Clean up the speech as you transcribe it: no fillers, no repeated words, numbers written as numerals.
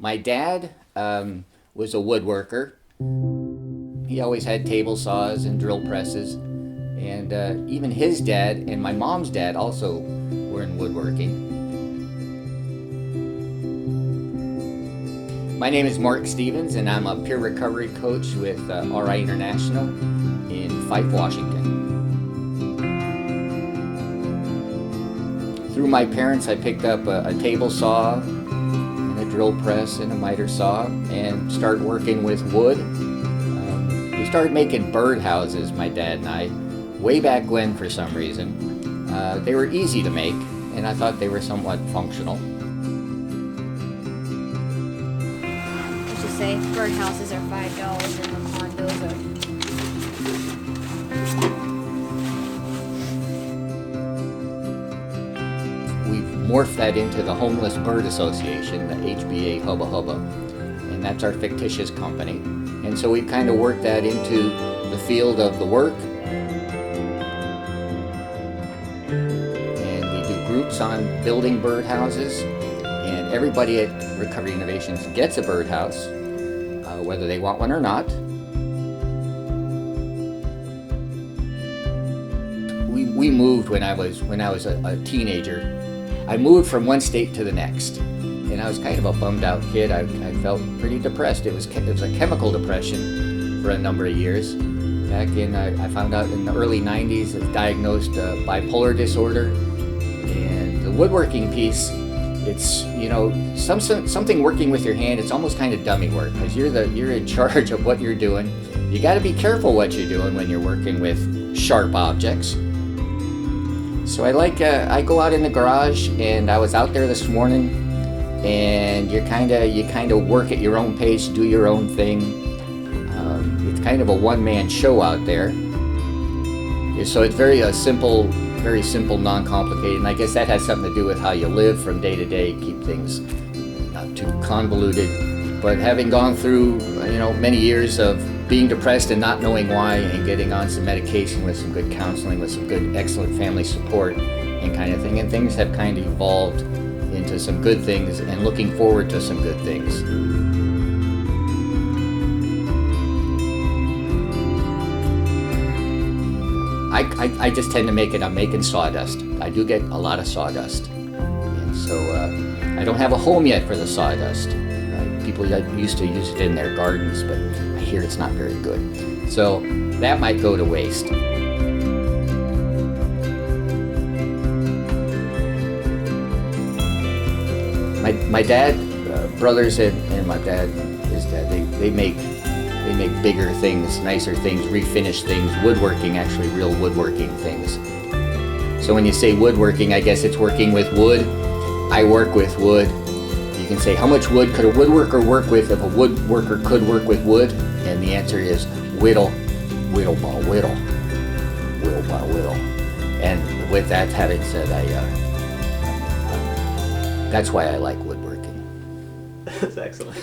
My dad was a woodworker. He always had table saws and drill presses. And even his dad and my mom's dad also were in woodworking. My name is Mark Stevens, and I'm a peer recovery coach with RI International in Fife, Washington. Through my parents, I picked up a table saw and a drill press and a miter saw and started working with wood. We started making birdhouses, my dad and I, way back when for some reason. They were easy to make, and I thought they were somewhat functional. Let's just say birdhouses are $5 and the condos are... We've morphed that into the Homeless Bird Association, the HBA Hubba Hubba, and that's our fictitious company. And so we've kind of worked that into the field of the work. And we do groups on building birdhouses, and everybody at Recovery Innovations gets a birdhouse, whether they want one or not. We moved when I was a teenager. I moved from one state to the next, and I was kind of a bummed out kid. I felt pretty depressed. It was a chemical depression for a number of years. Back in, I found out in the early 90s, I was diagnosed bipolar disorder. And the woodworking piece, it's, you know, something working with your hand, it's almost kind of dummy work, because you're in charge of what you're doing. You got to be careful what you're doing when you're working with sharp objects. So I go out in the garage, and I was out there this morning, and you kind of work at your own pace, do your own thing. It's kind of a one-man show out there. So it's very simple, non-complicated, and I guess that has something to do with how you live from day to day, keep things not too convoluted. But having gone through, many years of being depressed and not knowing why, and getting on some medication with some good counseling, with some good, excellent family support and kind of thing, and things have kind of evolved into some good things, and looking forward to some good things. I just tend to make it, I'm making sawdust. I do get a lot of sawdust. And so I don't have a home yet for the sawdust. People used to use it in their gardens, but I hear it's not very good. So that might go to waste. My dad, brothers and my dad, his dad, they make bigger things, nicer things, refinished things, woodworking, actually real woodworking things. So when you say woodworking, I guess it's working with wood. I work with wood. You can say, how much wood could a woodworker work with if a woodworker could work with wood? And the answer is whittle, whittle by whittle, whittle by whittle. And with that having said, that's why I like woodworking. That's excellent.